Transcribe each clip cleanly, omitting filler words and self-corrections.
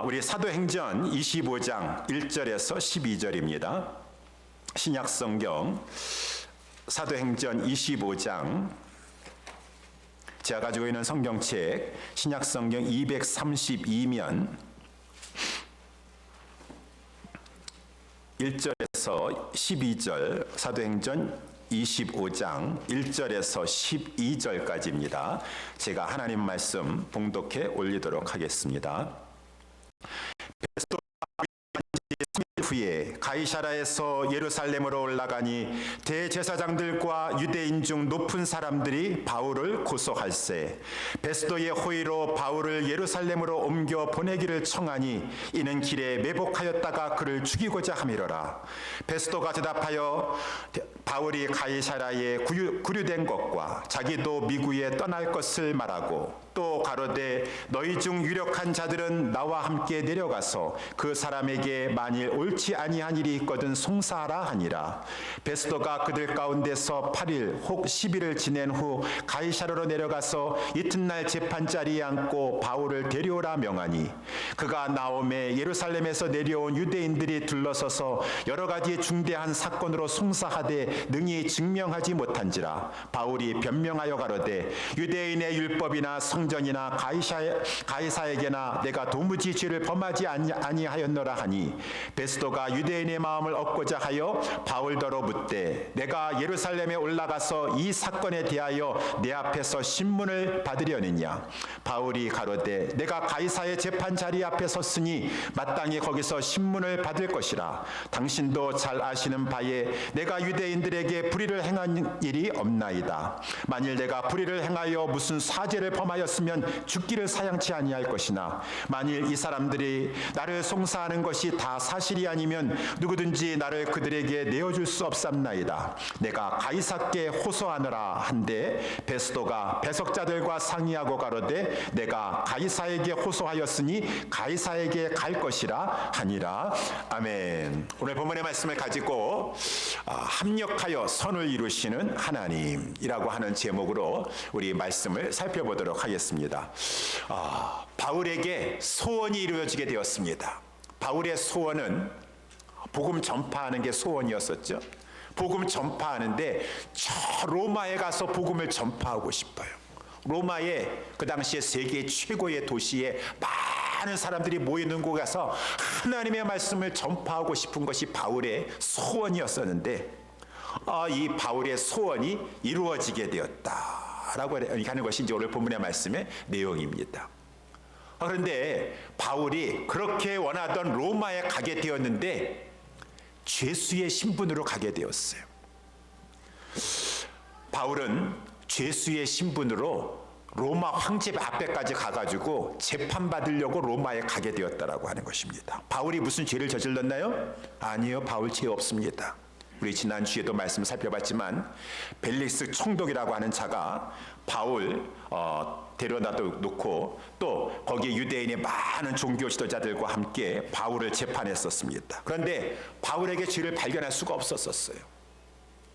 우리 사도행전 25장 1절에서 12절입니다. 신약성경 사도행전 25장, 제가 가지고 있는 성경책 신약성경 232면 1절에서 12절, 사도행전 25장 1절에서 12절까지입니다. 제가 하나님 말씀 봉독해 올리도록 하겠습니다. 후에 가이사라에서 예루살렘으로 올라가니 대제사장들과 유대인 중 높은 사람들이 바울을 고소할세 베스도의 호의로 바울을 예루살렘으로 옮겨 보내기를 청하니 이는 길에 매복하였다가 그를 죽이고자 함이로라. 베스도가 대답하여 바울이 가이사라에 구류된 것과 자기도 미국에 떠날 것을 말하고 또 가로되 너희 중 유력한 자들은 나와 함께 내려가서 그 사람에게 만일 옳지 아니한 일이 있거든 송사하라 하니라. 베스도가 그들 가운데서 8일 혹 10일을 지낸 후 가이사라로 내려가서 이튿날 재판 자리에 앉고 바울을 데려오라 명하니 그가 나오매 예루살렘에서 내려온 유대인들이 둘러서서 여러 가지 중대한 사건으로 송사하되 능히 증명하지 못한지라. 바울이 변명하여 가로되 유대인의 율법이나 성전이나 가이사에게나 내가 도무지 죄를 범하지 아니하였노라 하니 베스도가 유대인의 마음을 얻고자 하여 바울더러 묻되 내가 예루살렘에 올라가서 이 사건에 대하여 내 앞에서 신문을 받으려느냐. 바울이 가로되 내가 가이사의 재판 자리 앞에 섰으니 마땅히 거기서 신문을 받을 것이라. 당신도 잘 아시는 바에 내가 유대인들에게 불의를 행한 일이 없나이다. 만일 내가 불의를 행하여 무슨 사죄를 범하였으면 죽기를 사양치 아니할 것이나 만일 이 사람들이 나를 송사하는 것이 다 사실이 아니면 누구든지 나를 그들에게 내어줄 수 없삼나이다. 내가 가이사께 호소하느라 한데 베스도가 배석자들과 상의하고 가로되 내가 가이사에게 호소하였으니 가이사에게 갈 것이라 하니라. 아멘. 오늘 본문의 말씀을 가지고 합력하여 선을 이루시는 하나님이라고 하는 제목으로 우리 말씀을 살펴보도록 하겠습니다. 바울에게 소원이 이루어지게 되었습니다. 바울의 소원은 복음 전파하는 게 소원이었었죠. 복음 전파하는데 저 로마에 가서 복음을 전파하고 싶어요. 로마에 그 당시에 세계 최고의 도시에 많은 사람들이 모이는 곳에 가서 하나님의 말씀을 전파하고 싶은 것이 바울의 소원이었었는데 이 바울의 소원이 이루어지게 되었다라고 하는 것이 이제 오늘 본문의 말씀의 내용입니다. 그런데 바울이 그렇게 원하던 로마에 가게 되었는데 죄수의 신분으로 가게 되었어요. 바울은 죄수의 신분으로 로마 황제 앞에까지 가가지고 재판받으려고 로마에 가게 되었다라고 하는 것입니다. 바울이 무슨 죄를 저질렀나요? 아니요, 바울 죄 없습니다. 우리 지난주에도 말씀을 살펴봤지만 벨릭스 총독이라고 하는 자가 바울 데려다 놓고 또 거기에 유대인의 많은 종교 지도자들과 함께 바울을 재판했었습니다. 그런데 바울에게 죄를 발견할 수가 없었어요.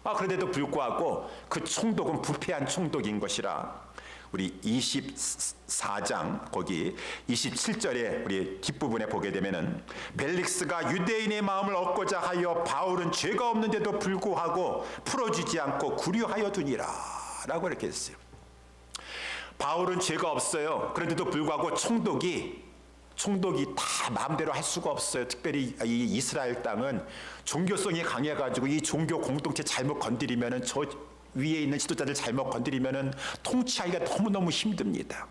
그런데도 불구하고 그 총독은 부패한 총독인 것이라 우리 24장 거기 27절에 우리 뒷부분에 보게 되면은 벨릭스가 유대인의 마음을 얻고자 하여 바울은 죄가 없는데도 불구하고 풀어주지 않고 구류하여 두니라 라고 이렇게 했어요. 바울은 죄가 없어요. 그런데도 불구하고 총독이 다 마음대로 할 수가 없어요. 특별히 이 이스라엘 땅은 종교성이 강해가지고 이 종교 공동체 잘못 건드리면은 저 위에 있는 지도자들 잘못 건드리면은 통치하기가 너무너무 힘듭니다.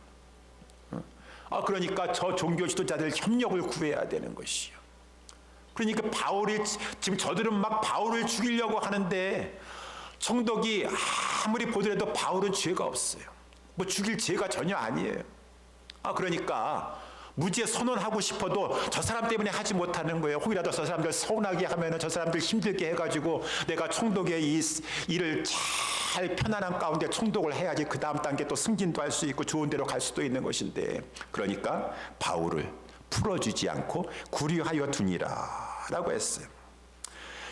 그러니까 저 종교 지도자들 협력을 구해야 되는 것이요. 그러니까 바울이 지금 저들은 막 바울을 죽이려고 하는데 총독이 아무리 보더라도 바울은 죄가 없어요. 뭐 죽일 죄가 전혀 아니에요. 그러니까 무죄 선언하고 싶어도 저 사람 때문에 하지 못하는 거예요. 혹이라도 저 사람들 서운하게 하면은 저 사람들 힘들게 해가지고 내가 총독의 이 일을 잘 편안한 가운데 총독을 해야지 그 다음 단계 또 승진도 할 수 있고 좋은 데로 갈 수도 있는 것인데 그러니까 바울을 풀어주지 않고 구류하여 두니라 라고 했어요.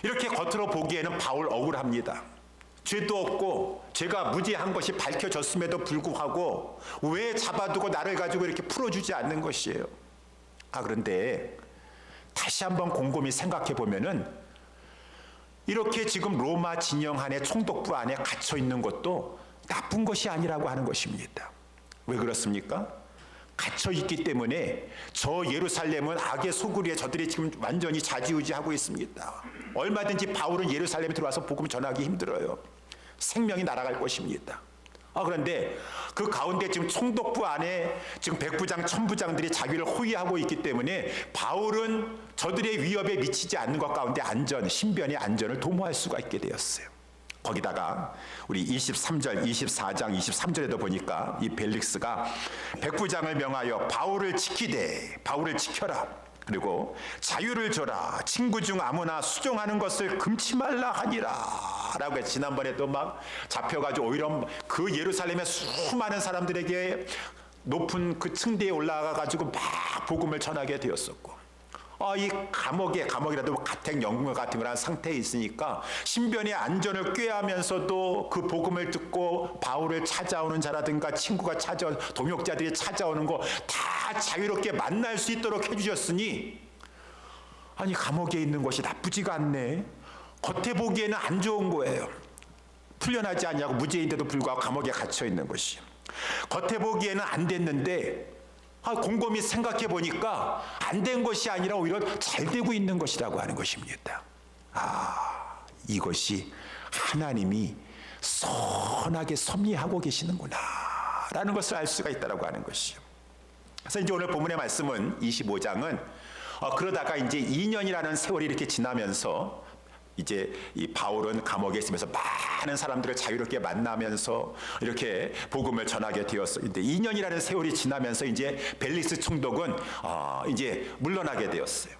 이렇게 겉으로 보기에는 바울 억울합니다. 죄도 없고 죄가 무죄한 것이 밝혀졌음에도 불구하고 왜 잡아두고 나를 가지고 이렇게 풀어주지 않는 것이에요. 그런데 다시 한번 곰곰이 생각해 보면은 이렇게 지금 로마 진영 안에 총독부 안에 갇혀 있는 것도 나쁜 것이 아니라고 하는 것입니다. 왜 그렇습니까? 갇혀 있기 때문에 저 예루살렘은 악의 소굴에 저들이 지금 완전히 좌지우지하고 있습니다. 얼마든지 바울은 예루살렘에 들어와서 복음 전하기 힘들어요. 생명이 날아갈 것입니다. 그런데 그 가운데 지금 총독부 안에 지금 백부장, 천부장들이 자기를 호위하고 있기 때문에 바울은 저들의 위협에 미치지 않는 것 가운데 신변의 안전을 도모할 수가 있게 되었어요. 거기다가 우리 23절, 24장, 23절에도 보니까 이 벨릭스가 백부장을 명하여 바울을 지켜라. 그리고 자유를 줘라. 친구 중 아무나 수종하는 것을 금치 말라 하니라. 라고 해서 지난번에도 막 잡혀가지고 오히려 그 예루살렘의 수많은 사람들에게 높은 그 층대에 올라가가지고 막 복음을 전하게 되었었고, 이 감옥이라도 가택 연금 같은 거란 상태에 있으니까 신변의 안전을 꾀하면서도 그 복음을 듣고 바울을 찾아오는 자라든가 친구가 동역자들이 찾아오는 거 다 자유롭게 만날 수 있도록 해주셨으니, 감옥에 있는 것이 나쁘지가 않네. 겉에 보기에는 안 좋은 거예요. 풀려나지 않냐고 무죄인데도 불구하고 감옥에 갇혀 있는 것이. 겉에 보기에는 안 됐는데 곰곰이 생각해 보니까 안 된 것이 아니라 오히려 잘 되고 있는 것이라고 하는 것입니다. 이것이 하나님이 선하게 섭리하고 계시는구나 라는 것을 알 수가 있다고 하는 것이요. 그래서 이제 오늘 본문의 말씀은 25장은 그러다가 이제 2년이라는 세월이 이렇게 지나면서 이제 이 바울은 감옥에 있으면서 많은 사람들을 자유롭게 만나면서 이렇게 복음을 전하게 되었는데 2년이라는 세월이 지나면서 이제 벨릭스 총독은 이제 물러나게 되었어요.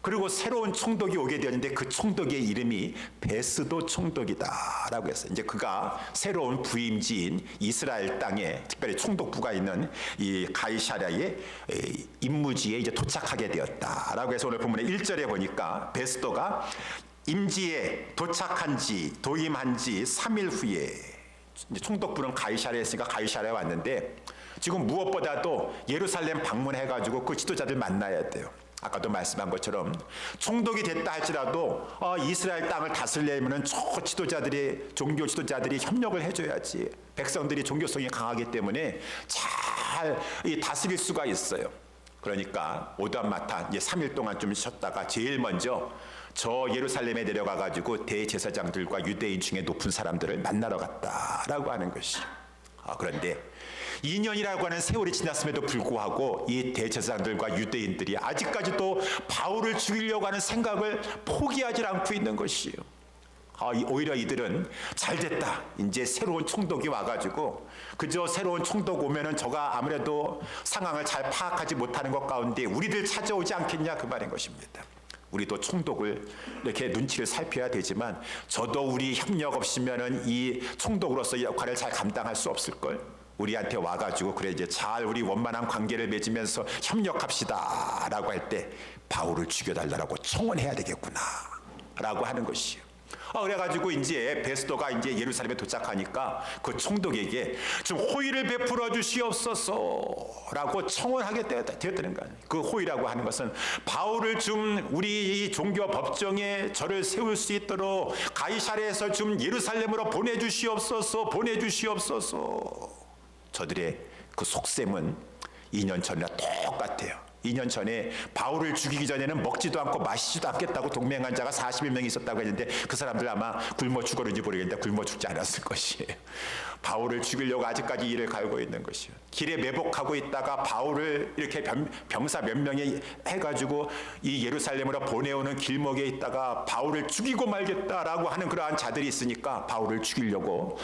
그리고 새로운 총독이 오게 되었는데 그 총독의 이름이 베스도 총독이다라고 했어요. 이제 그가 새로운 부임지인 이스라엘 땅에 특별히 총독부가 있는 이 가이사랴의 임무지에 이제 도착하게 되었다라고 해서 오늘 본문의 1절에 보니까 베스도가 임지에 도임한 지 3일 후에, 이제 총독부는 가이사랴에 있으니까 가이사랴에 왔는데 지금 무엇보다도 예루살렘 방문해가지고 그 지도자들 만나야 돼요. 아까도 말씀한 것처럼 총독이 됐다 할지라도 이스라엘 땅을 다스리려면 저 종교 지도자들이 협력을 해줘야지. 백성들이 종교성이 강하기 때문에 잘 다스릴 수가 있어요. 그러니까 오단마탄 이제 3일 동안 좀 쉬었다가 제일 먼저 저 예루살렘에 내려가가지고 대제사장들과 유대인 중에 높은 사람들을 만나러 갔다라고 하는 것이. 그런데 2년이라고 하는 세월이 지났음에도 불구하고 이 대제사장들과 유대인들이 아직까지도 바울을 죽이려고 하는 생각을 포기하지 않고 있는 것이에요. 오히려 이들은 잘됐다. 이제 새로운 총독이 와가지고 그저 새로운 총독 오면은 저가 아무래도 상황을 잘 파악하지 못하는 것 가운데 우리들 찾아오지 않겠냐 그 말인 것입니다. 우리도 총독을 이렇게 눈치를 살펴야 되지만 저도 우리 협력 없으면은 이 총독으로서 역할을 잘 감당할 수 없을 걸. 우리한테 와가지고 그래 이제 잘 우리 원만한 관계를 맺으면서 협력합시다라고 할 때 바울을 죽여달라고 청원해야 되겠구나라고 하는 것이요. 그래가지고 이제 베스도가 이제 예루살렘에 도착하니까 그 총독에게 좀 호의를 베풀어 주시옵소서라고 청원하게 되었다는 거예요. 그 호의라고 하는 것은 바울을 좀 우리 종교 법정에 저를 세울 수 있도록 가이사랴에서 좀 예루살렘으로 보내주시옵소서. 저들의 그 속셈은 2년 전이나 똑같아요. 2년 전에 바울을 죽이기 전에는 먹지도 않고 마시지도 않겠다고 동맹한 자가 41명이 있었다고 했는데 그 사람들 아마 굶어 죽었는지 모르겠는데 굶어 죽지 않았을 것이에요. 바울을 죽이려고 아직까지 이를 갈고 있는 것이에요. 길에 매복하고 있다가 바울을 이렇게 병사 몇 명이 해가지고 이 예루살렘으로 보내오는 길목에 있다가 바울을 죽이고 말겠다라고 하는 그러한 자들이 있으니까 바울을 죽이려고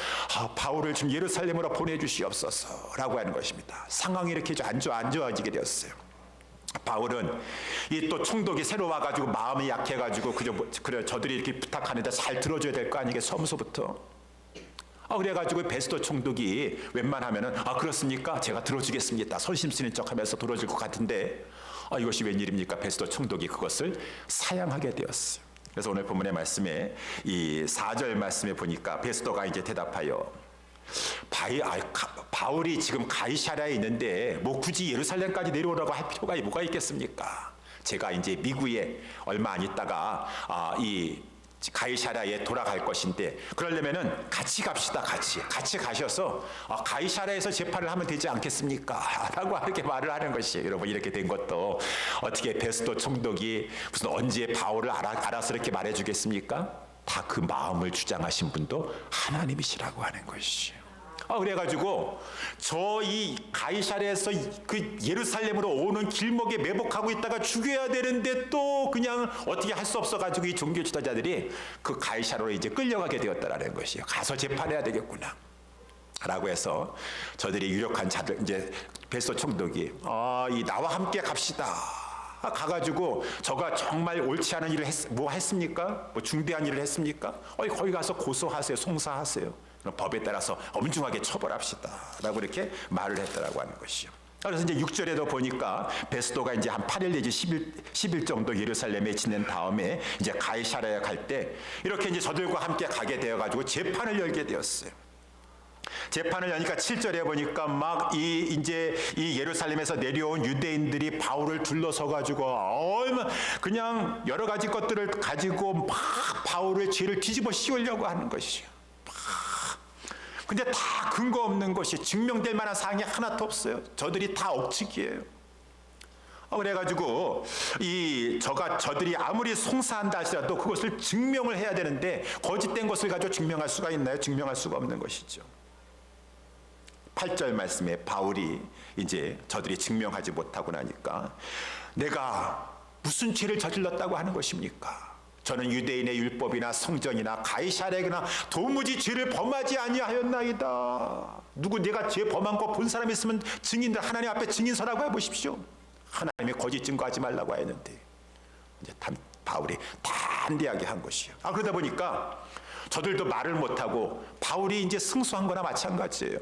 바울을 좀 예루살렘으로 보내주시옵소서라고 하는 것입니다. 상황이 이렇게 안 좋아지게 되었어요. 바울은 이 또 총독이 새로 와가지고 마음이 약해가지고 그래 저들이 이렇게 부탁하는데 잘 들어줘야 될 거 아니겠어 처음서부터. 그래가지고 베스도 총독이 웬만하면은 그렇습니까? 제가 들어주겠습니다. 선심 쓰는 척하면서 들어줄 것 같은데 이것이 웬일입니까? 베스도 총독이 그것을 사양하게 되었어요. 그래서 오늘 본문의 말씀에 이 4절 말씀에 보니까 베스도가 이제 대답하여 바울이 지금 가이사랴에 있는데 뭐 굳이 예루살렘까지 내려오라고 할 필요가 뭐가 있겠습니까? 제가 이제 미국에 얼마 안 있다가 이 가이사랴에 돌아갈 것인데 그러려면은 같이 갑시다. 같이 가셔서 가이사랴에서 재판을 하면 되지 않겠습니까? 라고 이렇게 말을 하는 것이에요. 여러분, 이렇게 된 것도 어떻게 베스도 총독이 무슨 언제 바울을 알아서 이렇게 말해주겠습니까? 다 그 마음을 주장하신 분도 하나님이시라고 하는 것이에요. 그래가지고 저 이 가이사랴에서 그 예루살렘으로 오는 길목에 매복하고 있다가 죽여야 되는데 또 그냥 어떻게 할 수 없어가지고 이 종교 지도자들이 그 가이사랴로 이제 끌려가게 되었다라는 것이에요. 가서 재판해야 되겠구나. 라고 해서 저들이 유력한 자들, 이제 베스도 총독이 나와 함께 갑시다. 가가지고 저가 정말 옳지 않은 일을 했습니까? 뭐 중대한 일을 했습니까? 거기 가서 고소하세요. 송사하세요. 법에 따라서 엄중하게 처벌합시다. 라고 이렇게 말을 했다라고 하는 것이요. 그래서 이제 6절에도 보니까 베스도가 이제 한 8일 내지 10일 정도 예루살렘에 지낸 다음에 이제 가이사랴에 갈 때 이렇게 이제 저들과 함께 가게 되어가지고 재판을 열게 되었어요. 재판을 여니까 7절에 보니까 막 이제 이 예루살렘에서 내려온 유대인들이 바울을 둘러서 가지고 그냥 여러 가지 것들을 가지고 막 바울의 죄를 뒤집어 씌우려고 하는 것이요. 근데 다 근거 없는 것이 증명될 만한 사항이 하나도 없어요. 저들이 다 억측이에요. 그래가지고 저들이 아무리 송사한다 할지라도 그것을 증명을 해야 되는데 거짓된 것을 가지고 증명할 수가 있나요? 증명할 수가 없는 것이죠. 8절 말씀에 바울이 이제 저들이 증명하지 못하고 나니까 내가 무슨 죄를 저질렀다고 하는 것입니까? 저는 유대인의 율법이나 성전이나 가이사랴에나 도무지 죄를 범하지 아니하였나이다. 누구 내가 죄 범한 거 본 사람 있으면 증인들 하나님 앞에 증인서라고 해보십시오. 하나님이 거짓 증거하지 말라고 했는데 이제 바울이 담대하게 한 것이요. 그러다 보니까 저들도 말을 못하고 바울이 이제 승소한 거나 마찬가지예요.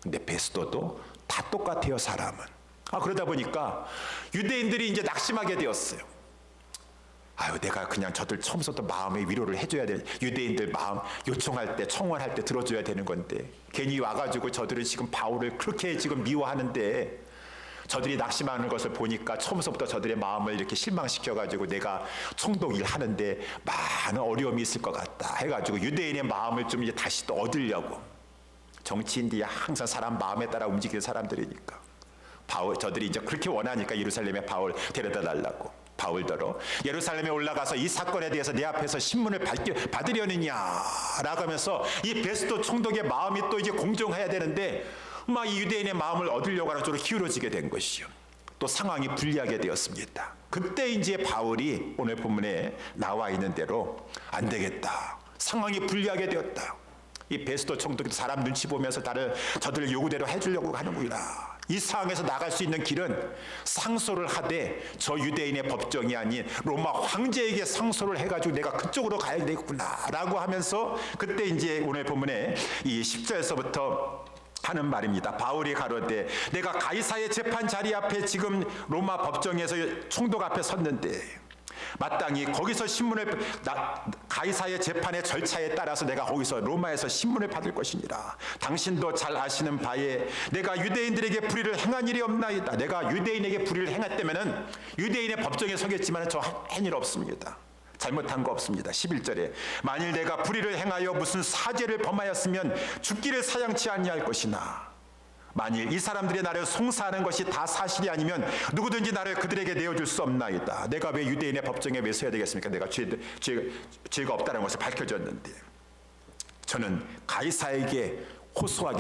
근데 베스도도 다 똑같아요, 사람은. 그러다 보니까 유대인들이 이제 낙심하게 되었어요. 내가 그냥 저들 처음부터 마음의 위로를 해줘야 돼. 유대인들 마음 요청할 때, 청원할 때 들어줘야 되는 건데 괜히 와가지고 저들은 지금 바울을 그렇게 지금 미워하는데 저들이 낙심하는 것을 보니까 처음부터 저들의 마음을 이렇게 실망시켜가지고 내가 총독 일 하는데 많은 어려움이 있을 것 같다 해가지고 유대인의 마음을 좀 이제 다시 또 얻으려고. 정치인들이 항상 사람 마음에 따라 움직이는 사람들이니까 저들이 이제 그렇게 원하니까 예루살렘에 바울 데려다 달라고. 바울더러 예루살렘에 올라가서 이 사건에 대해서 내 앞에서 신문을 받으려느냐라고 하면서 이 베스도 총독의 마음이 또 이제 공정해야 되는데 막 이 유대인의 마음을 얻으려고 하는 쪽으로 기울어지게 된 것이요. 또 상황이 불리하게 되었습니다. 그때 이제 바울이 오늘 본문에 나와 있는 대로 안 되겠다. 상황이 불리하게 되었다. 이 베스도 총독이 사람 눈치 보면서 저들을 요구대로 해주려고 하는구나. 이 상황에서 나갈 수 있는 길은 상소를 하되 저 유대인의 법정이 아닌 로마 황제에게 상소를 해가지고 내가 그쪽으로 가야 되겠구나 라고 하면서 그때 이제 오늘 본문에 이 10절에서부터 하는 말입니다. 바울이 가로되 내가 가이사의 재판 자리 앞에 지금 로마 법정에서 총독 앞에 섰는데 마땅히 거기서 가이사의 재판의 절차에 따라서 내가 거기서 로마에서 신문을 받을 것이니라. 당신도 잘 아시는 바에 내가 유대인들에게 불의를 행한 일이 없나이다. 내가 유대인에게 불의를 행했다면은 유대인의 법정에 서겠지만 저 한 일 없습니다. 잘못한 거 없습니다. 11절에 만일 내가 불의를 행하여 무슨 사죄를 범하였으면 죽기를 사양치 아니할 것이나 만일 이 사람들이 나를 송사하는 것이 다 사실이 아니면 누구든지 나를 그들에게 내어줄 수 없나이다. 내가 왜 유대인의 법정에 왜 서야 되겠습니까? 내가 죄가 없다는 것을 밝혀졌는데 저는 가이사에게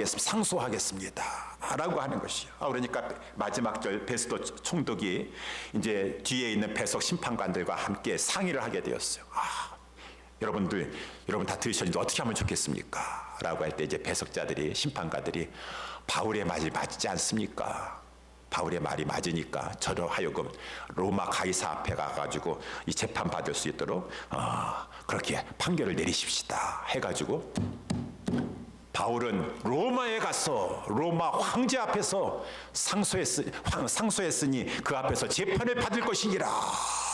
상소하겠습니다. 라고 하는 것이요. 그러니까 마지막 절 베스도 총독이 이제 뒤에 있는 배석 심판관들과 함께 상의를 하게 되었어요. 여러분 다 들으셨는데 어떻게 하면 좋겠습니까? 라고 할 때 이제 배석자들이 심판가들이 바울의 말이 맞지 않습니까? 바울의 말이 맞으니까 저로 하여금 로마 가이사 앞에 가가지고 이 재판 받을 수 있도록 그렇게 판결을 내리십시다 해가지고 바울은 로마에 가서 로마 황제 앞에서 상소했으니 그 앞에서 재판을 받을 것이니라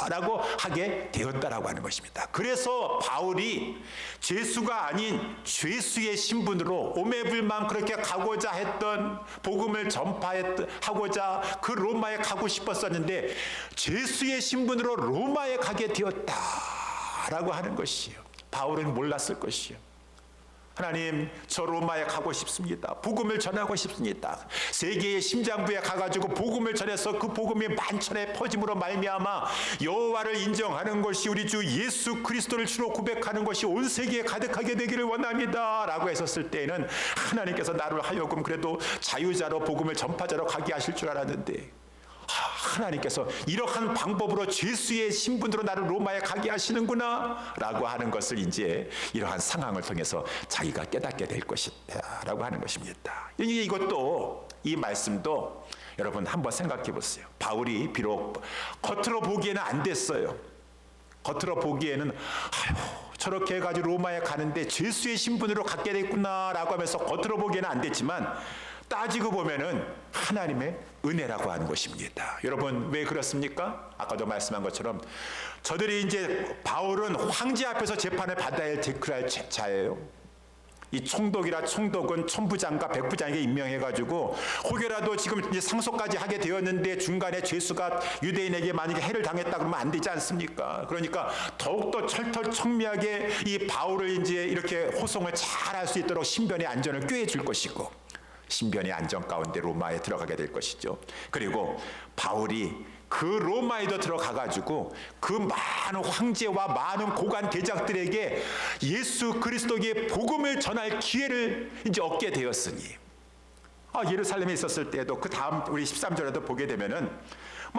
라고 하게 되었다라고 하는 것입니다. 그래서 바울이 죄수가 아닌 죄수의 신분으로 오매불망 그렇게 가고자 했던 복음을 전파하고자 그 로마에 가고 싶었었는데 죄수의 신분으로 로마에 가게 되었다라고 하는 것이요. 바울은 몰랐을 것이요. 하나님, 저 로마에 가고 싶습니다. 복음을 전하고 싶습니다. 세계의 심장부에 가가지고 복음을 전해서 그 복음이 만천에 퍼짐으로 말미암아 여호와를 인정하는 것이 우리 주 예수 그리스도를 주로 고백하는 것이 온 세계에 가득하게 되기를 원합니다 라고 했었을 때에는 하나님께서 나를 하여금 그래도 자유자로 복음을 전파자로 가게 하실 줄 알았는데 하나님께서 이러한 방법으로 죄수의 신분으로 나를 로마에 가게 하시는구나 라고 하는 것을 이제 이러한 상황을 통해서 자기가 깨닫게 될 것이다 라고 하는 것입니다. 이것도 이 말씀도 여러분 한번 생각해 보세요. 바울이 비록 겉으로 보기에는 안 됐어요. 겉으로 보기에는 저렇게 해가지고 로마에 가는데 죄수의 신분으로 갖게 됐구나 라고 하면서 겉으로 보기에는 안 됐지만 따지고 보면은 하나님의 은혜라고 하는 것입니다. 여러분 왜 그렇습니까? 아까도 말씀한 것처럼 저들이 이제 바울은 황제 앞에서 재판을 받아야 할 자예요. 이 총독이라 총독은 천부장과 백부장에게 임명해가지고 혹여라도 지금 이제 상소까지 하게 되었는데 중간에 죄수가 유대인에게 만약에 해를 당했다 그러면 안 되지 않습니까? 그러니까 더욱더 철털청미하게 이 바울을 이제 이렇게 호송을 잘 할 수 있도록 신변의 안전을 꾀해줄 것이고 신변의 안전 가운데 로마에 들어가게 될 것이죠. 그리고 바울이 그 로마에도 들어가가지고 그 많은 황제와 많은 고관 대작들에게 예수 그리스도의 복음을 전할 기회를 이제 얻게 되었으니 예루살렘에 있었을 때도 그 다음 우리 13절에도 보게 되면은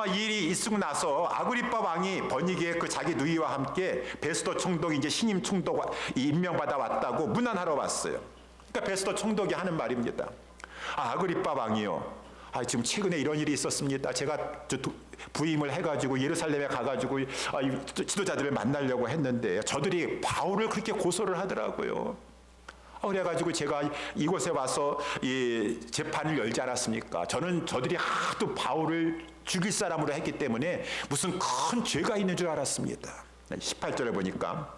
이 일이 있고 나서 아그리빠 왕이 버니게의 그 자기 누이와 함께 베스도 총독이 이제 신임 총독 임명받아 왔다고 문안하러 왔어요. 그러니까 베스도 총독이 하는 말입니다. 아그리빠 왕이요. 지금 최근에 이런 일이 있었습니다. 제가 부임을 해가지고 예루살렘에 가가지고 지도자들을 만나려고 했는데 저들이 바울을 그렇게 고소를 하더라고요. 그래가지고 제가 이곳에 와서 이 재판을 열지 않았습니까? 저는 저들이 하도 바울을 죽일 사람으로 했기 때문에 무슨 큰 죄가 있는 줄 알았습니다. 18절에 보니까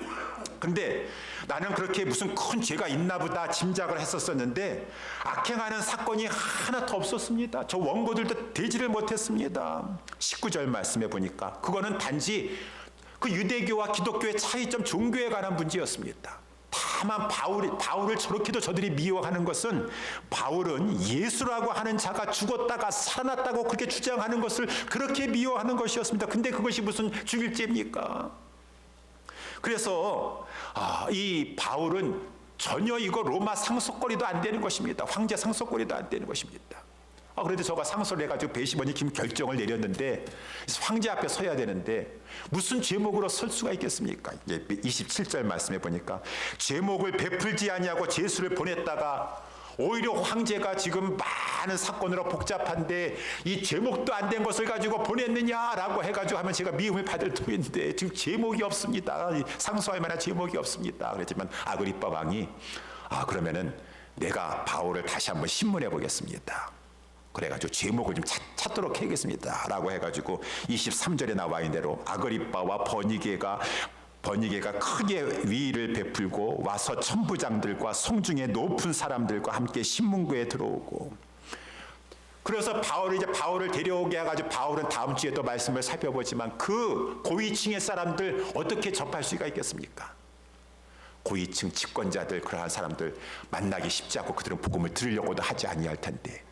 근데 나는 그렇게 무슨 큰 죄가 있나 보다 짐작을 했었었는데 악행하는 사건이 하나도 없었습니다. 저 원고들도 되지를 못했습니다. 19절 말씀해 보니까 그거는 단지 그 유대교와 기독교의 차이점 종교에 관한 문제였습니다. 다만 바울을 저렇게도 저들이 미워하는 것은 바울은 예수라고 하는 자가 죽었다가 살아났다고 그렇게 주장하는 것을 그렇게 미워하는 것이었습니다. 근데 그것이 무슨 죽일 죄입니까? 그래서 이 바울은 전혀 이거 로마 상속거리도 안 되는 것입니다. 황제 상속거리도 안 되는 것입니다. 그런데 저가 상소를 해가지고 배시원이 지금 결정을 내렸는데 황제 앞에 서야 되는데 무슨 제목으로 설 수가 있겠습니까? 27절 말씀해 보니까 제목을 베풀지 아니하고 제수를 보냈다가 오히려 황제가 지금 많은 사건으로 복잡한데 이 제목도 안 된 것을 가지고 보냈느냐라고 해가지고 하면 제가 미움을 받을 터인데 지금 제목이 없습니다. 상소할 만한 제목이 없습니다. 그랬지만 아그리빠 왕이 그러면은 내가 바울을 다시 한번 신문해 보겠습니다. 그래가지고 제목을 좀 찾도록 하겠습니다 라고 해가지고 23절에 나와 있는 대로 아그리빠와 버니게가 크게 위의를 베풀고 와서 천부장들과 성중의 높은 사람들과 함께 신문고에 들어오고 그래서 바울을 데려오게 해가지고 바울은 다음 주에 또 말씀을 살펴보지만 그 고위층의 사람들 어떻게 접할 수가 있겠습니까? 고위층 집권자들 그러한 사람들 만나기 쉽지 않고 그들은 복음을 들으려고도 하지 아니할 텐데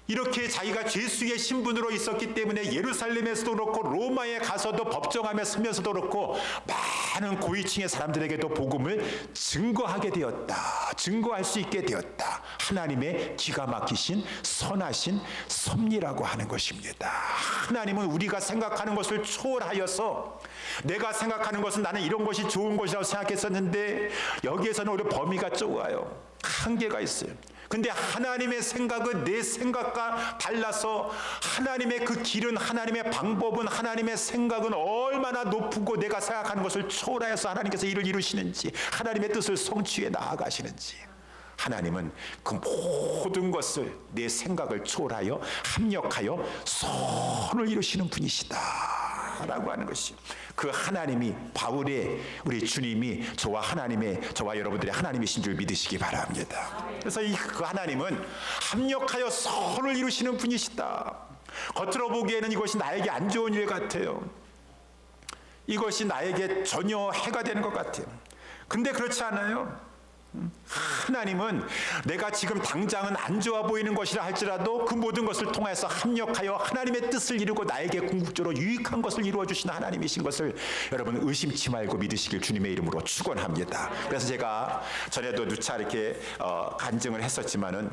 이렇게 자기가 죄수의 신분으로 있었기 때문에 예루살렘에서도 그렇고 로마에 가서도 법정함에 서면서도 그렇고 많은 고위층의 사람들에게도 복음을 증거하게 되었다. 증거할 수 있게 되었다. 하나님의 기가 막히신 선하신 섭리라고 하는 것입니다. 하나님은 우리가 생각하는 것을 초월하여서 내가 생각하는 것은 나는 이런 것이 좋은 것이라고 생각했었는데 여기에서는 오히려 범위가 좁아요. 한계가 있어요. 근데 하나님의 생각은 내 생각과 달라서 하나님의 그 길은 하나님의 방법은 하나님의 생각은 얼마나 높고 내가 생각하는 것을 초월하여서 하나님께서 일을 이루시는지 하나님의 뜻을 성취해 나아가시는지 하나님은 그 모든 것을 내 생각을 초월하여 합력하여 선을 이루시는 분이시다 라고 하는 것이, 그 하나님이 바울의 우리 주님이 저와 여러분들의 하나님이신 줄 믿으시기 바랍니다. 그래서 그 하나님은 합력하여 선을 이루시는 분이시다. 겉으로 보기에는 이것이 나에게 안 좋은 일 같아요. 이것이 나에게 전혀 해가 되는 것 같아요. 근데 그렇지 않아요. 하나님은 내가 지금 당장은 안 좋아 보이는 것이라 할지라도 그 모든 것을 통해서 합력하여 하나님의 뜻을 이루고 나에게 궁극적으로 유익한 것을 이루어 주시는 하나님이신 것을 여러분 의심치 말고 믿으시길 주님의 이름으로 축원합니다. 그래서 제가 전에도 누차 이렇게 간증을 했었지만은,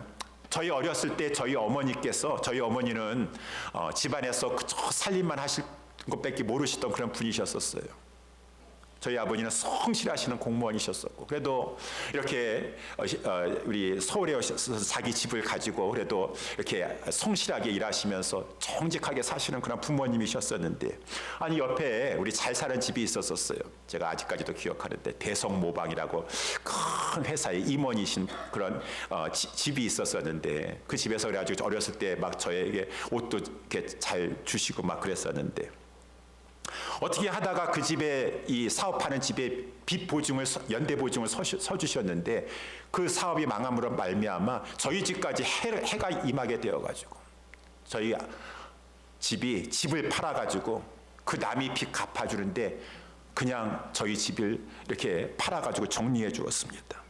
저희 어렸을 때 저희 어머니는 집안에서 그저 살림만 하실 것밖에 모르시던 그런 분이셨었어요. 저희 아버지는 성실하시는 공무원이셨었고, 그래도 이렇게 우리 서울에 오셔서 자기 집을 가지고 그래도 이렇게 성실하게 일하시면서 정직하게 사시는 그런 부모님이셨었는데, 아니 옆에 우리 잘 사는 집이 있었어요. 제가 아직까지도 기억하는데 대성모방이라고 큰 회사의 임원이신 그런 집이 있었었는데, 그 집에서 그래가지고 어렸을 때 막 저에게 옷도 이렇게 잘 주시고 막 그랬었는데, 어떻게 하다가 그 집에, 이 사업하는 집에 빚 보증을, 연대 보증을 서주셨는데, 그 사업이 망함으로 말미암아 저희 집까지 해가 임하게 되어가지고 저희 집을 팔아가지고 그 남이 빚 갚아주는데 그냥 저희 집을 이렇게 팔아가지고 정리해 주었습니다.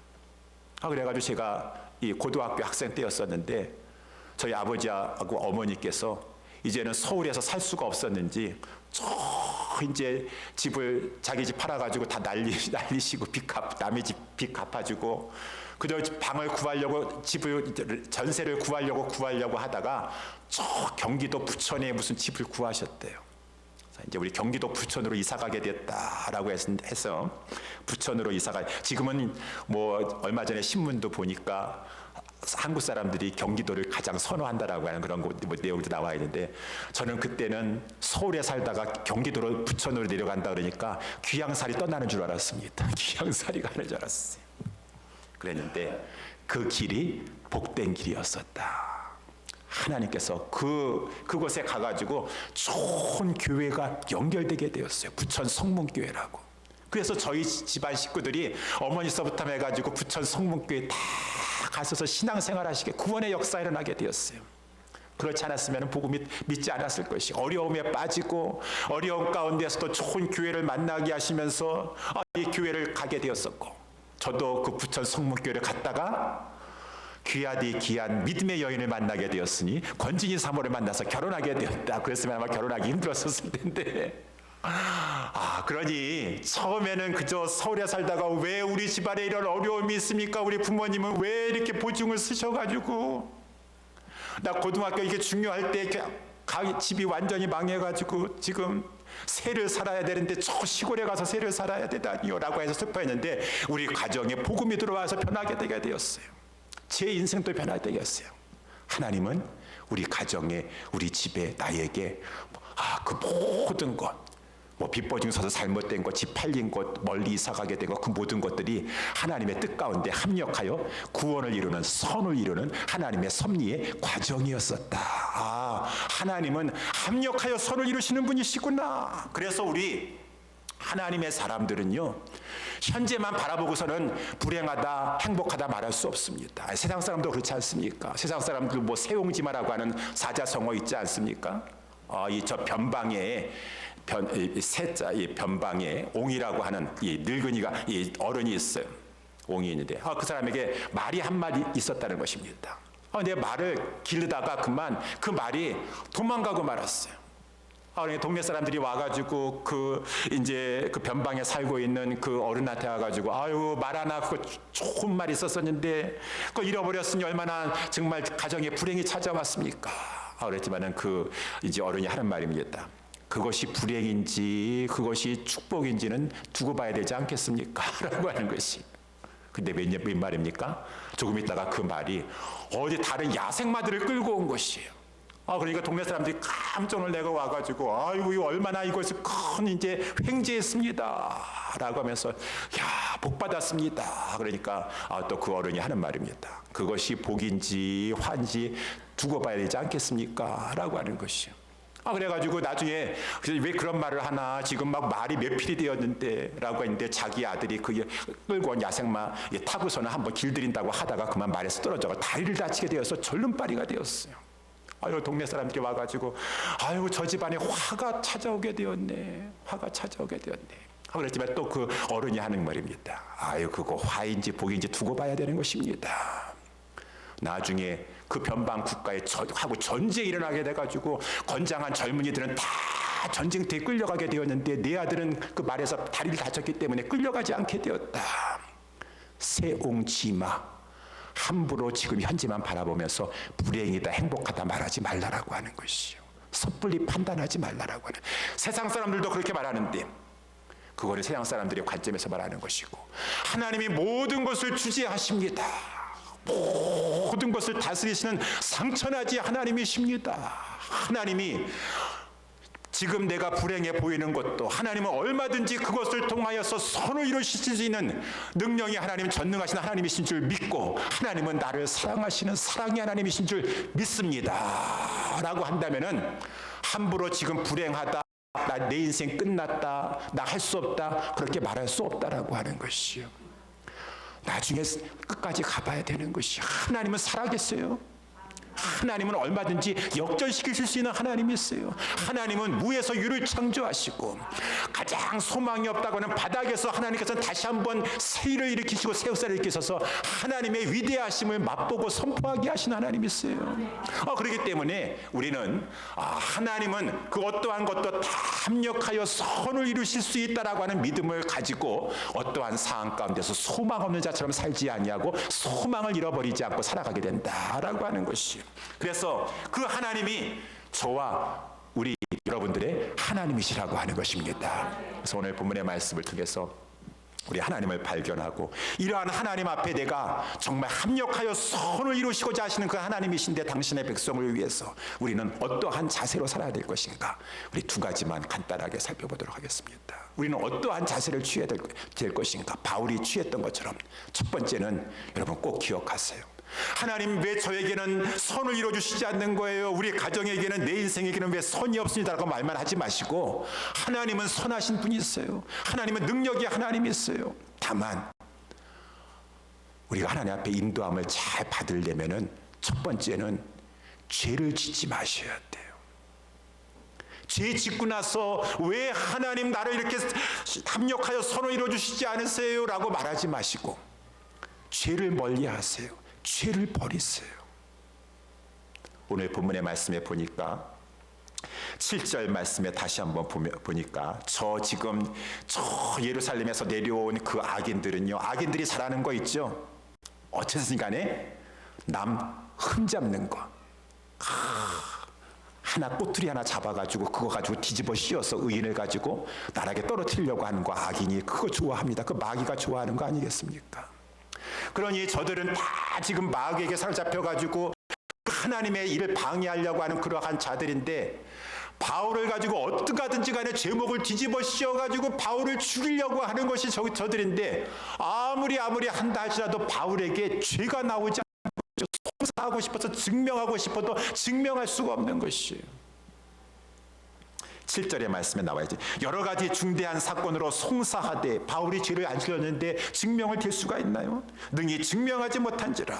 그래가지고 제가 이 고등학교 학생 때였었는데, 저희 아버지하고 어머니께서 이제는 서울에서 살 수가 없었는지 이제 집을 자기 집 팔아가지고 다 날리시고 남의 집 빚 갚아주고, 그저 방을 구하려고, 전세를 구하려고 하다가 저 경기도 부천에 무슨 집을 구하셨대요. 이제 우리 경기도 부천으로 이사 가게 됐다라고 해서 부천으로 이사가, 지금은 뭐 얼마 전에 신문도 보니까 한국 사람들이 경기도를 가장 선호한다라고 하는 그런 내용도 나와 있는데, 저는 그때는 서울에 살다가 경기도로 부천으로 내려간다 그러니까 귀양살이 떠나는 줄 알았습니다. 귀양살이 가는 줄 알았어요. 그랬는데 그 길이 복된 길이었었다. 하나님께서 그곳에 가가지고 좋은 교회가 연결되게 되었어요. 부천 성문교회라고. 그래서 저희 집안 식구들이 어머니서부터 해가지고 부천 성문교회 다 가셔서 신앙생활 하시게, 구원의 역사 일어나게 되었어요. 그렇지 않았으면 복음이 믿지 않았을 것이, 어려움에 빠지고 어려움 가운데서도 좋은 교회를 만나게 하시면서 이 교회를 가게 되었었고, 저도 그 부천 성문교회를 갔다가 귀하디 귀한 믿음의 여인을 만나게 되었으니 권진이 사모를 만나서 결혼하게 되었다. 그랬으면 아마 결혼하기 힘들었을 텐데, 그러니 처음에는 그저 서울에 살다가 왜 우리 집안에 이런 어려움이 있습니까? 우리 부모님은 왜 이렇게 보증을 쓰셔가지고, 나 고등학교 이게 중요할 때 집이 완전히 망해가지고 지금 새를 살아야 되는데 저 시골에 가서 새를 살아야 되다니요 라고 해서 슬퍼했는데, 우리 가정에 복음이 들어와서 변하게 되게 되었어요. 제 인생도 변하게 되었어요. 하나님은 우리 가정에, 우리 집에, 나에게 그 모든 것, 빚 보증 서서 잘못된 것, 집 팔린 것, 멀리 이사 가게 된 것, 그 모든 것들이 하나님의 뜻 가운데 합력하여 구원을 이루는, 선을 이루는 하나님의 섭리의 과정이었었다. 하나님은 합력하여 선을 이루시는 분이시구나. 그래서 우리 하나님의 사람들은요, 현재만 바라보고서는 불행하다, 행복하다 말할 수 없습니다. 세상 사람도 그렇지 않습니까? 세상 사람들 세옹지마라고 하는 사자성어 있지 않습니까? 저 변방에 세자, 이 변방에 옹이라고 하는 이 늙은이가, 이 어른이 있어요. 옹이 있는데 그 사람에게 말이 한 마디 있었다는 것입니다. 내 말을 기르다가 그만 그 말이 도망가고 말았어요. 그러니까 동네 사람들이 와가지고 이제 그 변방에 살고 있는 그 어른한테 와가지고, 아유 말 하나 그거 좋은 말 있었었는데 그거 잃어버렸으니 얼마나 정말 가정에 불행이 찾아왔습니까? 그랬지만은 이제 어른이 하는 말입니다. 그것이 불행인지 그것이 축복인지는 두고 봐야 되지 않겠습니까? 라고 하는 것이. 근데 몇 말입니까? 조금 있다가 그 말이 어디 다른 야생마들을 끌고 온 것이에요. 그러니까 동네 사람들이 깜짝 놀래고 와가지고, 아이고 이거 얼마나 이것을 큰 이제 횡재했습니다 라고 하면서, 야 복 받았습니다. 그러니까 또 그 어른이 하는 말입니다. 그것이 복인지 환지 두고 봐야 되지 않겠습니까? 라고 하는 것이요. 그래가지고 나중에 왜 그런 말을 하나, 지금 막 말이 몇 필이 되었는데 라고 했는데, 자기 아들이 그 끌고 온 야생마 타고서는 한번 길들인다고 하다가 그만 말에서 떨어져서 다리를 다치게 되어서 절름발이가 되었어요. 동네 사람들이 와가지고 저 집안에 화가 찾아오게 되었네, 화가 찾아오게 되었네. 그랬지만 또 그 어른이 하는 말입니다. 그거 화인지 복인지 두고 봐야 되는 것입니다. 나중에 그 변방 국가에 하고 전쟁이 일어나게 돼가지고 건장한 젊은이들은 다 전쟁터에 끌려가게 되었는데, 내 아들은 그 말에서 다리를 다쳤기 때문에 끌려가지 않게 되었다. 세옹지마, 함부로 지금 현재만 바라보면서 불행이다, 행복하다 말하지 말라라고 하는 것이요. 섣불리 판단하지 말라라고 하는. 세상 사람들도 그렇게 말하는데 그거를 세상 사람들의 관점에서 말하는 것이고, 하나님이 모든 것을 주재하십니다. 모든 것을 다스리시는 상천하지 하나님이십니다. 하나님이 지금 내가 불행해 보이는 것도 하나님은 얼마든지 그것을 통하여서 선을 이루실 수 있는 능력이 하나님, 전능하신 하나님이신 줄 믿고, 하나님은 나를 사랑하시는 사랑의 하나님이신 줄 믿습니다 라고 한다면은, 함부로 지금 불행하다, 내 인생 끝났다, 나 할 수 없다, 그렇게 말할 수 없다라고 하는 것이요. 나중에 끝까지 가봐야 되는 것이, 하나님은 살아계세요. 하나님은 얼마든지 역전시키실 수 있는 하나님이세요. 하나님은 무에서 유를 창조하시고, 가장 소망이 없다고 하는 바닥에서 하나님께서는 다시 한번 새일을 일으키시고 새 역사를 일으키셔서 하나님의 위대하심을 맛보고 선포하게 하신 하나님이세요. 그렇기 때문에 우리는 하나님은 그 어떠한 것도 다 합력하여 선을 이루실 수 있다라고 하는 믿음을 가지고, 어떠한 상황 가운데서 소망 없는 자처럼 살지 아니하고 소망을 잃어버리지 않고 살아가게 된다라고 하는 것이요. 그래서 그 하나님이 저와 우리 여러분들의 하나님이시라고 하는 것입니다. 그래서 오늘 본문의 말씀을 통해서 우리 하나님을 발견하고, 이러한 하나님 앞에 내가 정말 합력하여 선을 이루시고자 하시는 그 하나님이신데, 당신의 백성을 위해서 우리는 어떠한 자세로 살아야 될 것인가, 우리 두 가지만 간단하게 살펴보도록 하겠습니다. 우리는 어떠한 자세를 취해야 될 것인가. 바울이 취했던 것처럼 첫 번째는, 여러분 꼭 기억하세요. 하나님, 왜 저에게는 선을 이루어주시지 않는 거예요? 우리 가정에게는, 내 인생에게는 왜 선이 없습니다라고 말만 하지 마시고, 하나님은 선하신 분이 있어요. 하나님은 능력이 하나님이 있어요. 다만 우리가 하나님 앞에 인도함을 잘 받으려면은, 첫 번째는 죄를 짓지 마셔야 돼요. 죄 짓고 나서 왜 하나님 나를 이렇게 합력하여 선을 이루어주시지 않으세요? 라고 말하지 마시고, 죄를 멀리하세요. 죄를 버리세요. 오늘 본문의 말씀에 보니까 7절 말씀에 다시 한번 보니까, 지금 예루살렘에서 내려온 그 악인들은요, 악인들이 잘하는 거 있죠. 어쨌든 간에 남 흠잡는 거, 하나 꼬투리 하나 잡아가지고 그거 가지고 뒤집어 씌워서 의인을 가지고 나락에 떨어뜨리려고 하는 거, 악인이 그거 좋아합니다. 그 마귀가 좋아하는 거 아니겠습니까? 그러니 저들은 다 지금 마귀에게 사로잡혀가지고 하나님의 일을 방해하려고 하는 그러한 자들인데, 바울을 가지고 어떻게든지 간에 제목을 뒤집어 씌워가지고 바울을 죽이려고 하는 것이 저들인데, 아무리 한다 할지라도 바울에게 죄가 나오지 않고, 송사하고 싶어서 증명하고 싶어도 증명할 수가 없는 것이에요. 7절의 말씀에 나와야지. 여러 가지 중대한 사건으로 송사하되 바울이 죄를 안 지었는데 증명을 댈 수가 있나요? 능히 증명하지 못한지라.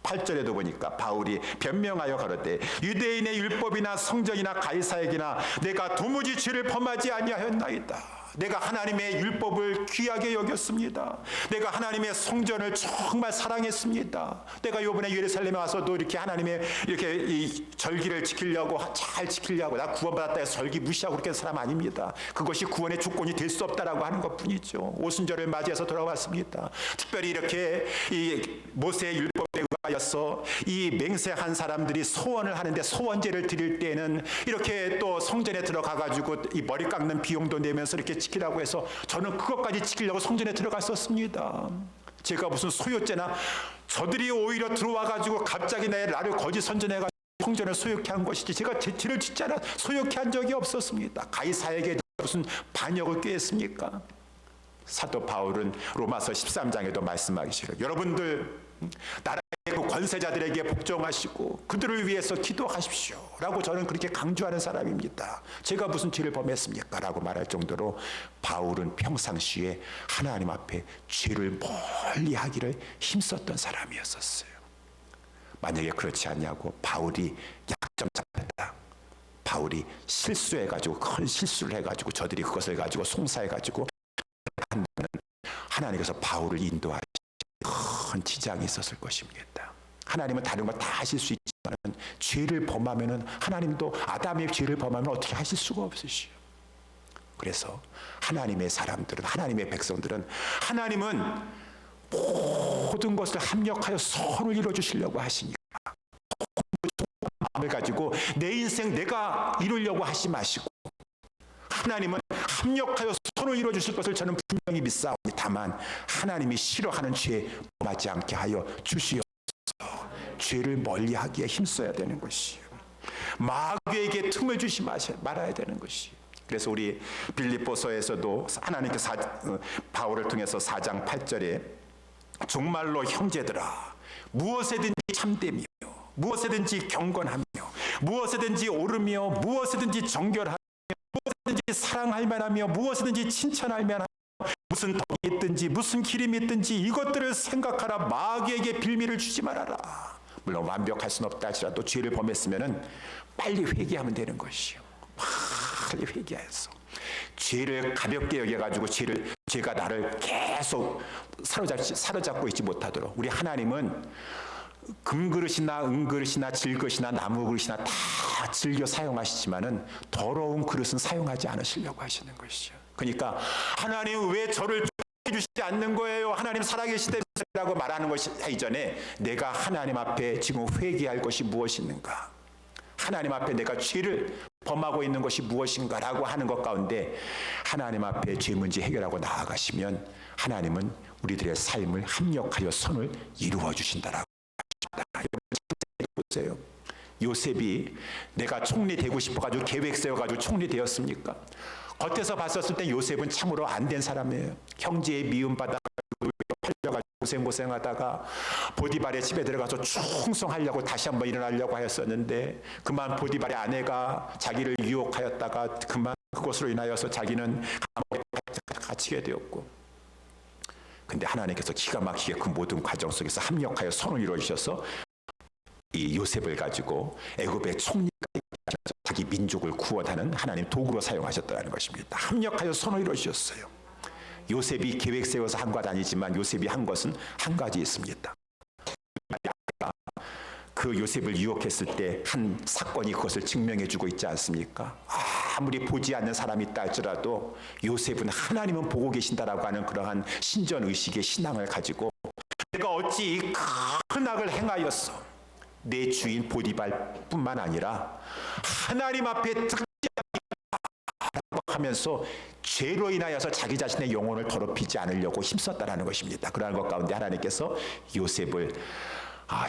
8절에도 보니까 바울이 변명하여 가로되, 유대인의 율법이나 성전이나 가이사에게나 내가 도무지 죄를 범하지 아니하였나이다. 내가 하나님의 율법을 귀하게 여겼습니다. 내가 하나님의 성전을 정말 사랑했습니다. 내가 이번에 예루살렘에 와서도 이렇게 하나님의 이렇게 이 절기를 지키려고, 잘 지키려고, 나 구원받았다 해서 절기 무시하고 그렇게 한 사람 아닙니다. 그것이 구원의 조건이 될 수 없다라고 하는 것뿐이죠. 오순절을 맞이해서 돌아왔습니다. 특별히 이렇게 이 모세의 율법에 의하여서 이 맹세한 사람들이 소원을 하는데, 소원제를 드릴 때는 이렇게 또 성전에 들어가가지고 이 머리 깎는 비용도 내면서 이렇게 지키라고 해서, 저는 그것까지 지키려고 성전에 들어갔었습니다. 제가 무슨 소유죄나, 저들이 오히려 들어와가지고 갑자기 나를 거짓 선전해가지고 성전을 소유케 한 것이지, 제가 제 죄를 짓지 않아 소유케 한 적이 없었습니다. 가이사에게 무슨 반역을 꾀했습니까? 사도 바울은 로마서 13장에도 말씀하기를, 여러분들 나라의 그 권세자들에게 복종하시고 그들을 위해서 기도하십시오 라고 저는 그렇게 강조하는 사람입니다. 제가 무슨 죄를 범했습니까? 라고 말할 정도로 바울은 평상시에 하나님 앞에 죄를 멀리 하기를 힘썼던 사람이었었어요. 만약에 그렇지 않냐고 바울이 약점 잡혔다, 바울이 실수해가지고 큰 실수를 해가지고 저들이 그것을 가지고 송사해가지고 하나님께서 바울을 인도하시 큰 지장이 있었을 것입니다. 하나님은 다른 거 다 하실 수 있지만 죄를 범하면은 하나님도 아담의 죄를 범하면 어떻게 하실 수가 없으시오. 그래서 하나님의 사람들은, 하나님의 백성들은, 하나님은 모든 것을 합력하여 선을 이루어 주시려고 하시니까 마음을 가지고 내 인생 내가 이루려고 하지 마시고 하나님은 합력하여 선을 이루어 주실 것을 저는 분명히 믿사오니 다만 하나님이 싫어하는 죄 범하지 않게 하여 주시옵소서. 죄를 멀리하기에 힘써야 되는 것이요, 마귀에게 틈을 주시 말아야 되는 것이요. 그래서 우리 빌립보서에서도 하나님께서 바울을 통해서 4장 8절에 정말로 형제들아 무엇에든지 참되며 무엇에든지 경건하며 무엇에든지 옳으며 무엇에든지 정결하며 무엇이든지 사랑할 만하며 무엇이든지 칭찬할 만하며 무슨 덕이 있든지 무슨 기름이 있든지 이것들을 생각하라. 마귀에게 빌미를 주지 말아라. 물론 완벽할 수는 없다 할지라도 죄를 범했으면 빨리 회개하면 되는 것이요, 빨리 회개해서 죄를 가볍게 여겨가지고 죄가 나를 계속 사로잡고 있지 못하도록, 우리 하나님은 금그릇이나 은그릇이나 질그릇이나 나무그릇이나 다 즐겨 사용하시지만은 더러운 그릇은 사용하지 않으시려고 하시는 것이죠. 그러니까 하나님 왜 저를 주시지 않는 거예요? 하나님 살아계시다고 말하는 것이 이전에 내가 하나님 앞에 지금 회개할 것이 무엇인가, 하나님 앞에 내가 죄를 범하고 있는 것이 무엇인가라고 하는 것 가운데 하나님 앞에 죄 문제 해결하고 나아가시면 하나님은 우리들의 삶을 합력하여 선을 이루어 주신다라고 보세요. 요셉이 내가 총리 되고 싶어가지고 계획 세워가지고 총리 되었습니까? 겉에서 봤었을 때 요셉은 참으로 안 된 사람이에요. 형제의 미움받아 팔려가지고 고생하다가 보디발의 집에 들어가서 충성하려고 다시 한번 일어나려고 하였었는데 그만 보디발의 아내가 자기를 유혹하였다가 그만 그것으로 인하여서 자기는 감옥에 갇히게 되었고, 근데 하나님께서 기가 막히게 그 모든 과정 속에서 합력하여 선을 이루어 주셔서 이 요셉을 가지고 애굽의 총리까지 자기 민족을 구원하는 하나님 도구로 사용하셨다는 것입니다. 합력하여 선을 이루어 주셨어요. 요셉이 계획 세워서 한 것 아니지만 요셉이 한 것은 한 가지 있습니다. 그 요셉을 유혹했을 때 한 사건이 그것을 증명해 주고 있지 않습니까? 아무리 보지 않는 사람이 있다 할지라도 요셉은 하나님은 보고 계신다라고 하는 그러한 신전의식의 신앙을 가지고 내가 어찌 이 큰 악을 행하였어, 내 주인 보디발뿐만 아니라 하나님 앞에 특별하게 하면서 죄로 인하여서 자기 자신의 영혼을 더럽히지 않으려고 힘썼다라는 것입니다. 그러한 것 가운데 하나님께서 요셉을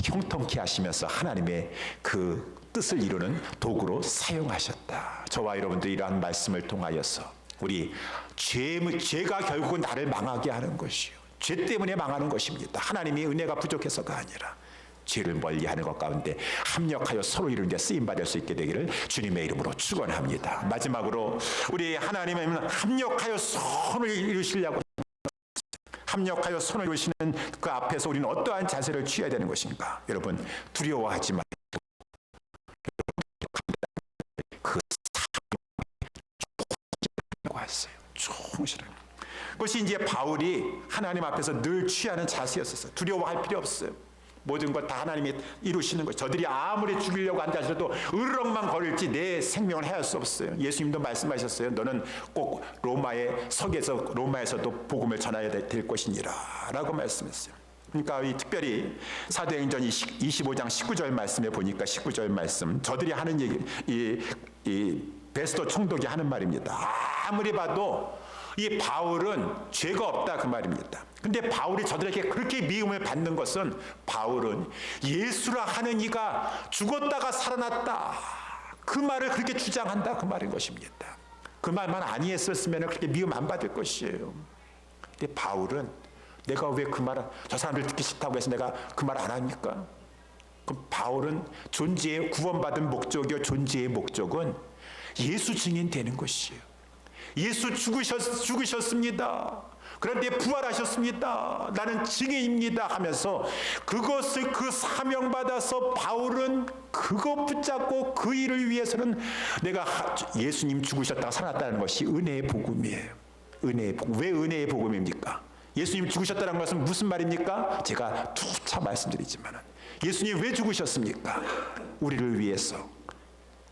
형통케 하시면서 하나님의 그 뜻을 이루는 도구로 사용하셨다. 저와 여러분들 이러한 말씀을 통하여서 우리 죄가 결국은 나를 망하게 하는 것이요, 죄 때문에 망하는 것입니다. 하나님이 은혜가 부족해서가 아니라 죄를 멀리하는 것 가운데 합력하여 서로 이루는 데 쓰임받을 수 있게 되기를 주님의 이름으로 축원합니다. 마지막으로 우리 하나님은 합력하여 선을 이루시려고, 합력하여 선을 이루시는 그 앞에서 우리는 어떠한 자세를 취해야 되는 것인가? 여러분 두려워하지 마시고 그 사랑하고 충실을. 그것이 이제 바울이 하나님 앞에서 늘 취하는 자세였었어요. 두려워할 필요 없어요. 모든 것 다 하나님이 이루시는 것. 저들이 아무리 죽이려고 한다 하셔도 으르렁만 거릴지 내 생명을 해할 수 없어요. 예수님도 말씀하셨어요. 너는 꼭 로마에서도 복음을 전해야 될 것이니라 라고 말씀했어요. 그러니까 특별히 사도행전 25장 19절 말씀에 보니까 19절 말씀, 저들이 하는 얘기, 이 베스도 총독이 하는 말입니다. 아무리 봐도 이 바울은 죄가 없다 그 말입니다. 근데 바울이 저들에게 그렇게 미움을 받는 것은 바울은 예수라 하는 이가 죽었다가 살아났다 그 말을 그렇게 주장한다 그 말인 것입니다. 그 말만 아니했었으면 그렇게 미움 안 받을 것이에요. 근데 바울은 내가 왜 그 말을, 저 사람들 듣기 싫다고 해서 내가 그 말 안 합니까? 그럼 바울은 존재의 구원받은 목적이요, 존재의 목적은 예수 증인 되는 것이에요. 예수 죽으셨습니다. 그런데 부활하셨습니다. 나는 증인입니다 하면서 그것을, 그 사명받아서 바울은 그거 붙잡고 그 일을 위해서는 내가 예수님 죽으셨다가 살아났다는 것이 은혜의 복음이에요. 은혜의 복음. 왜 은혜의 복음입니까? 예수님 죽으셨다는 것은 무슨 말입니까? 제가 두차 말씀드리지만 예수님 왜 죽으셨습니까? 우리를 위해서,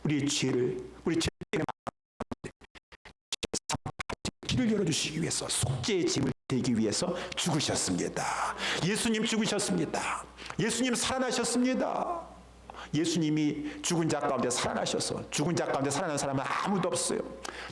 우리 죄를, 우리 죄의 길을 열어주시기 위해서, 속죄의 짐을 되기 위해서 죽으셨습니다. 예수님 죽으셨습니다. 예수님 살아나셨습니다. 예수님이 죽은 자 가운데 살아나셔서, 죽은 자 가운데 살아난 사람은 아무도 없어요.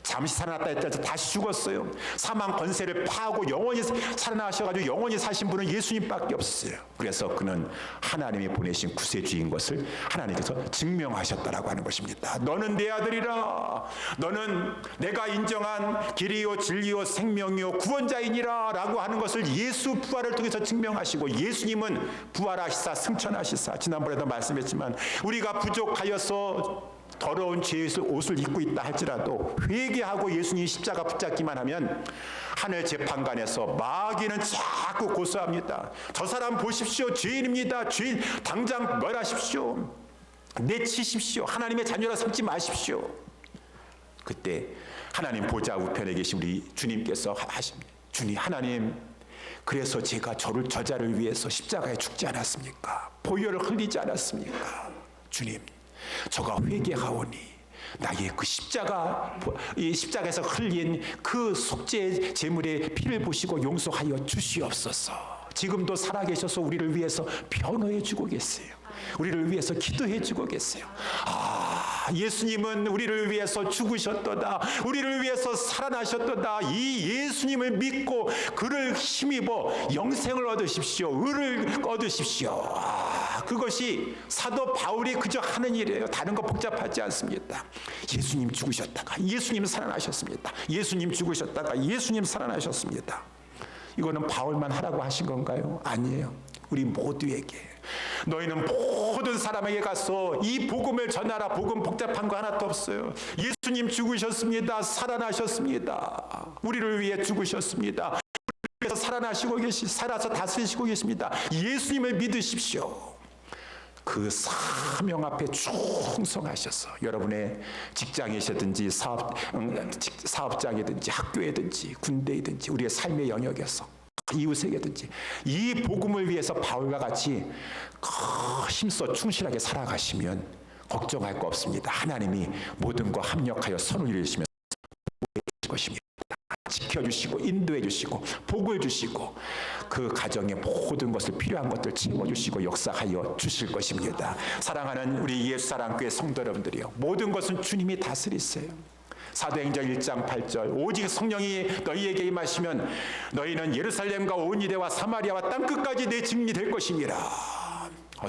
잠시 살아났다 했다 다시 죽었어요. 사망 권세를 파하고 영원히 살아나셔가지고 영원히 사신 분은 예수님밖에 없어요. 그래서 그는 하나님이 보내신 구세주인 것을 하나님께서 증명하셨다라고 하는 것입니다. 너는 내 아들이라, 너는 내가 인정한 길이요 진리요 생명이요 구원자이니라 라고 하는 것을 예수 부활을 통해서 증명하시고, 예수님은 부활하시사 승천하시사, 지난번에도 말씀했지만 우리가 부족하여서 더러운 죄의 옷을 입고 있다 할지라도 회개하고 예수님 십자가 붙잡기만 하면 하늘 재판관에서 마귀는 자꾸 고소합니다. 저 사람 보십시오, 죄인입니다. 죄인 당장 멸하십시오. 내치십시오. 하나님의 자녀라 삼지 마십시오. 그때 하나님 보좌 우편에 계신 우리 주님께서 하십니다. 주님, 하나님, 그래서 제가 저자를 위해서 십자가에 죽지 않았습니까? 보혈을 흘리지 않았습니까? 주님, 저가 회개하오니 나의 그 십자가에서 흘린 그 속죄 제물의 피를 보시고 용서하여 주시옵소서. 지금도 살아계셔서 우리를 위해서 변호해 주고 계세요. 우리를 위해서 기도해 주고 계세요. 예수님은 우리를 위해서 죽으셨도다, 우리를 위해서 살아나셨도다. 이 예수님을 믿고 그를 힘입어 영생을 얻으십시오. 의를 얻으십시오. 그것이 사도 바울이 그저 하는 일이에요. 다른 거 복잡하지 않습니다. 예수님 죽으셨다가 예수님 살아나셨습니다. 예수님 죽으셨다가 예수님 살아나셨습니다. 이거는 바울만 하라고 하신 건가요? 아니에요. 우리 모두에게, 너희는 모든 사람에게 가서 이 복음을 전하라. 복음 복잡한 거 하나도 없어요. 예수님 죽으셨습니다. 살아나셨습니다. 우리를 위해 죽으셨습니다. 그래서 살아서 다스리시고 계십니다. 예수님을 믿으십시오. 그 사명 앞에 충성하셔서 여러분의 직장이시든지 사업장이든지 학교에든지 군대이든지 우리의 삶의 영역에서 이웃에게든지 이 복음을 위해서 바울과 같이 힘써 충실하게 살아가시면 걱정할 거 없습니다. 하나님이 모든 거 합력하여 선을 이루시면서 것입니다. 지켜주시고 인도해 주시고 복을 주시고 그 가정의 모든 것을, 필요한 것들 채워주시고 역사하여 주실 것입니다. 사랑하는 우리 예수사랑교회 성도 여러분들이요, 모든 것은 주님이 다스리세요. 사도행전 1장 8절, 오직 성령이 너희에게 임하시면 너희는 예루살렘과 온 유대와 사마리아와 땅끝까지 내 증인이 될 것이니라.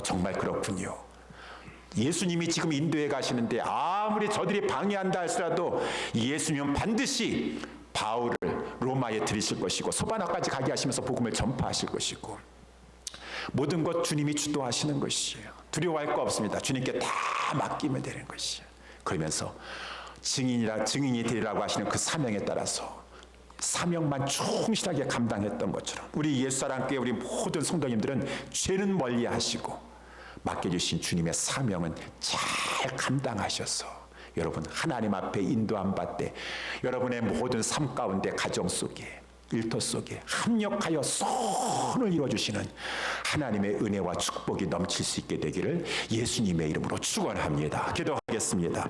정말 그렇군요. 예수님이 지금 인도에 가시는데 아무리 저들이 방해한다 할지라도 예수님은 반드시 바울을 로마에 들이실 것이고 서바나까지 가게 하시면서 복음을 전파하실 것이고, 모든 것 주님이 주도하시는 것이에요. 두려워할 거 없습니다. 주님께 다 맡기면 되는 것이에요. 그러면서 증인이 되리라고 하시는 그 사명에 따라서 사명만 충실하게 감당했던 것처럼 우리 예수사랑교회 우리 모든 성도님들은 죄는 멀리하시고 맡겨주신 주님의 사명은 잘 감당하셔서 여러분 하나님 앞에 인도함 받되 여러분의 모든 삶 가운데, 가정 속에, 일터 속에 합력하여 선을 이루어주시는 하나님의 은혜와 축복이 넘칠 수 있게 되기를 예수님의 이름으로 축원합니다. 기도하겠습니다.